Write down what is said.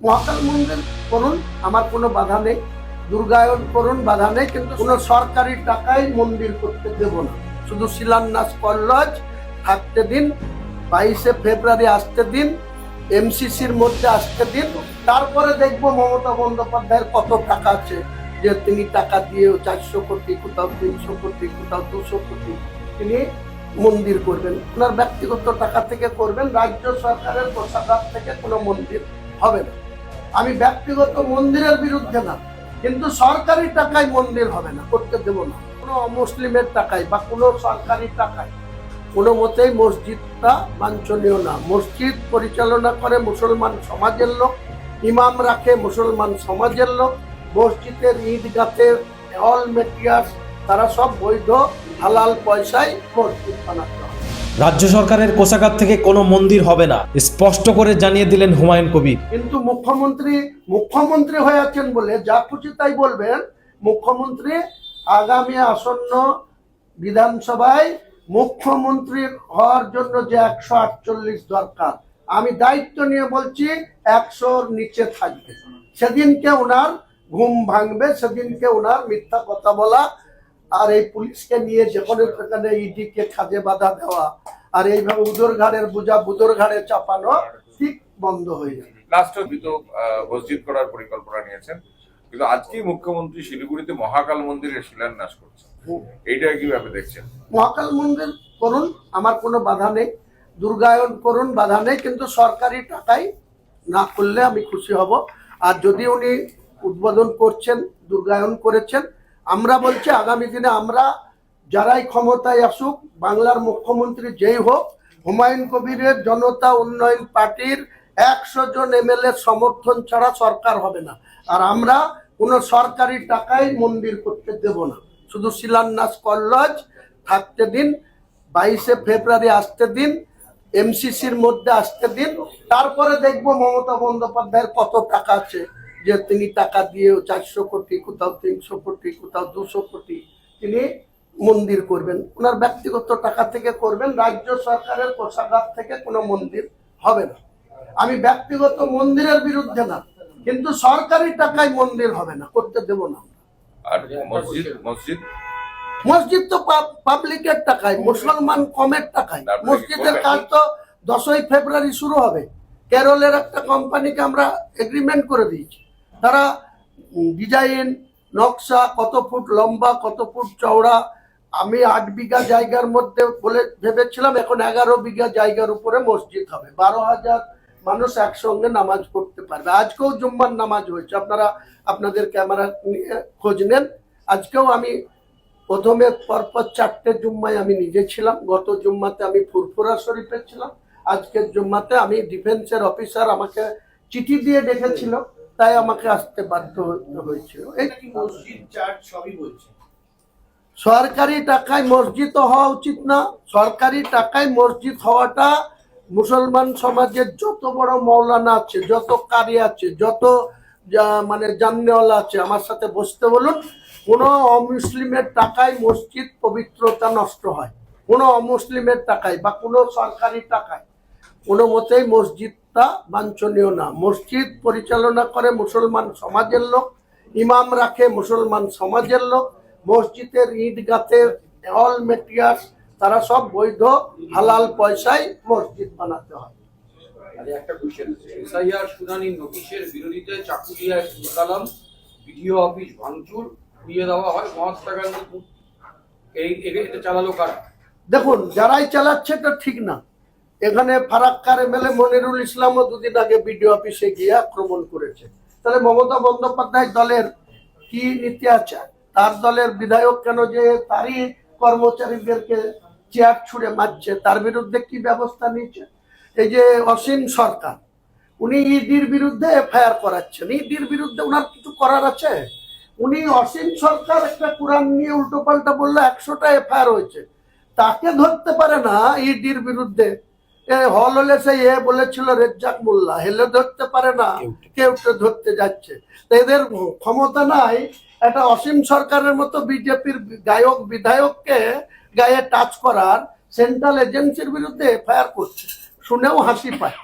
মহাকাল মন্দির করুন, আমার কোনো বাধা নেই। দুর্গায়ন করুন, বাধা নেই, কিন্তু কোনো সরকারি টাকায় মন্দির করতে দেব না। শুধু শিলান্যাস কলজ থাকতে দিন, 22শে ফেব্রুয়ারি আসতে দিন, এমসিসির মধ্যে আসতে দিন, তারপরে দেখবো মমতা বন্দ্যোপাধ্যায়ের কত টাকা আছে, যে তিনি টাকা দিয়েও 400 কোটি, কোথাও 300 কোটি, কোথাও 200 কোটি তিনি মন্দির করবেন। ওনার ব্যক্তিগত টাকা থেকে করবেন, রাজ্য সরকারের কোষাগার থেকে কোনো মন্দির হবে না। আমি ব্যক্তিগত মন্দিরের বিরুদ্ধে না, কিন্তু সরকারি টাকায় মন্দির হবে না, করতে দেব না। কোনো অমুসলিমের টাকায় বা কোনো সরকারি টাকায় কোনো মতেই মসজিদটা বাঞ্ছনীয় না। মসজিদ পরিচালনা করে মুসলমান সমাজের লোক, ইমাম রাখে মুসলমান সমাজের লোক, মসজিদের ইট গাঁথের অল মেটিরিয়ালস তারা সব বৈধ হালাল পয়সায় মসজিদ বানাতে হবে। রাজ্য সরকারের কোষাগার থেকে কোনো মন্দির হবে না, স্পষ্ট করে জানিয়ে দিলেন হুমায়ুন কবির। কিন্তু মুখ্যমন্ত্রী হয়ে আছেন বলে যা খুশি তাই বলবেন। মুখ্যমন্ত্রী আগামী আসন্ন বিধানসভায় মুখ্যমন্ত্রী হওয়ার জন্য যে 148 দরকার, আমি দায়িত্ব নিয়ে বলছি 100-র নিচে থাকবে। সেদিনকে ওনার ঘুম ভাঙবে, সেদিনকে ওনার মিথ্যা কথা বলা আর এই পুলিশকে নিয়ে যেখানে সেখানে ইডিকে খাজে বাধা দেওয়া আর এইভাবে উদর ঘাড়ের বোঝা বুদর ঘাড়ে চাপানো ঠিক বন্ধ হয়ে যাবে। লাস্ট মসজিদ করার পরিকল্পনা নিয়েছেন, কিন্তু আজকেই মুখ্যমন্ত্রী শিলিগুড়িতে মহাকাল মন্দিরের শিলান্যাস করছেন, এইটা কিভাবে দেখছেন? মহাকাল মন্দির করুন, আমার কোনো বাধা নেই। দুর্গায়ন করুন, বাধা নেই, কিন্তু সরকারি টাকায় না করলে আমি খুশি হব। আর যদি উনি উদ্বোধন করছেন, দুর্গায়ন করেছেন, আমরা বলছি আগামী দিনে আমরা যারাই ক্ষমতায় আসুক, বাংলার মুখ্যমন্ত্রী যেই হোক, হুমায়ুন কবিরের জনতা উন্নয়ন পার্টির 100 জন এমএলএ সমর্থন ছাড়া সরকার হবে না। আর আমরা কোনো সরকারি টাকায় মন্দির করতে দেব না। শুধু শিলান্যাস কলজ থাকতে দিন, 22শে ফেব্রুয়ারি আসতে দিন, এমসিসির মধ্যে আসতে দিন, তারপরে দেখবো মমতা বন্দ্যোপাধ্যায়ের কত টাকা আছে, যে তিনি টাকা দিয়েও 400 কোটি, কোথাও 300 কোটি, কোথাও 200 কোটি তিনি মন্দির করবেন। ওনার ব্যক্তিগত টাকা থেকে করবেন, রাজ্য সরকারের কোষাগার থেকে কোনো মন্দির হবে না। আমি ব্যক্তিগত মন্দিরের বিরুদ্ধে না, কিন্তু সরকারি টাকায় মন্দির হবে না, করতে দেব না। আর মসজিদ মসজিদ তো পাবলিকের টাকায়, মুসলমান কমের টাকায়। মসজিদের কাজ তো 10ই ফেব্রুয়ারি শুরু হবে। কেরলের একটা কোম্পানিকে আমরা এগ্রিমেন্ট করে দিয়েছি, তারা ডিজাইন নকশা, কত ফুট লম্বা, কত ফুট চওড়া, আমি 8 বিঘা জায়গার মধ্যে বলে ভেবেছিলাম, এখন 11 বিঘা জায়গার উপরে মসজিদ হবে। 12,000 মানুষ একসঙ্গে নামাজ পড়তে পারবে। আজকেও জুম্মার নামাজ হয়েছে, আপনারা আপনাদের ক্যামেরা নিয়ে খোঁজ নেন। আজকেও আমি প্রথমে পরপর 4টে জুম্মায় আমি নিজে ছিলাম। গত জুম্মাতে আমি ফুরফুরা শরীফে ছিলাম, আজকের জুম্মাতে আমি ডিফেন্সের অফিসার আমাকে চিঠি দিয়ে ডেকেছিল, তাই আমাকে আসতে বাধ্য হয়েছিল। এই মসজিদ চার্চ সবই বলছে সরকারি টাকায় মসজিদ হওয়া উচিত না। সরকারি টাকায় মসজিদ হওয়াটা মুসলমান সমাজের যত বড় মৌলানা আছে, যত কারি আছে, যত মানে জান্নেওয়ালা আছে, আমার সাথে বসতে বলুন, কোনো অমুসলিমের টাকায় মসজিদ পবিত্রতা নষ্ট হয়। কোনো অমুসলিমের টাকায় বা কোনো সরকারি টাকায় কোনো মতেই মসজিদটা বাঞ্ছনীয় না। মসজিদ পরিচালনা করে মুসলমান সমাজের লোক, ইমাম রাখে মুসলমান সমাজের লোক, মসজিদের ইট গাঁথের অল মেটিরিয়ালস তারা সব বৈধ হালাল পয়সায় মসজিদ বানাতে হয়। একটা কোশ্চেন, এসআইআর শুনানি নোটিশের বিরোধিতায় চাকুলিয়ায় কালাম ভিডিও অফিস ভাঙচুর, পুড়িয়ে দেওয়া হয়। মহাত্মা গান্ধী এটা চালালো কারা? দেখুন, যারাই চালাচ্ছে এটা ঠিক না। এখানে ফারাক্কার এমএলএ মনিরুল ইসলামও 2 দিন আগে বিডিও অফিসে গিয়ে আক্রমণ করেছে। তাহলে মমতা বন্দ্যোপাধ্যায় দলের কি নীতি আছে? তার দলের বিধায়ক কেন যে তারই কর্মচারীদেরকে চেয়ার ছুঁড়ে মারছে, তার বিরুদ্ধে কি ব্যবস্থা নিচ্ছে? এই যে অসীম সরকার, উনি ইডির বিরুদ্ধে এফআইআর করাচ্ছেন। ইডির বিরুদ্ধে ওনার কিছু করার আছে? উনি অসীম সরকার একটা কোরআন নিয়ে উল্টো পাল্টা বললে 100টা এফআইআর হয়েছে, তাকে ধরতে পারে না ইডির বিরুদ্ধে। হল হলে সে বলেছিল রেজ্জাক মোল্লা, হেলে ধরতে পারে না, কেউ ধরতে যাচ্ছে। তো এদের ক্ষমতা নাই একটা অসীম সরকারের মতো বিজেপির গায়ক বিধায়ককে গায়ে টাচ করার। সেন্ট্রাল এজেন্সির বিরুদ্ধে এফআইআর করছে, শুনেও হাসি পায়।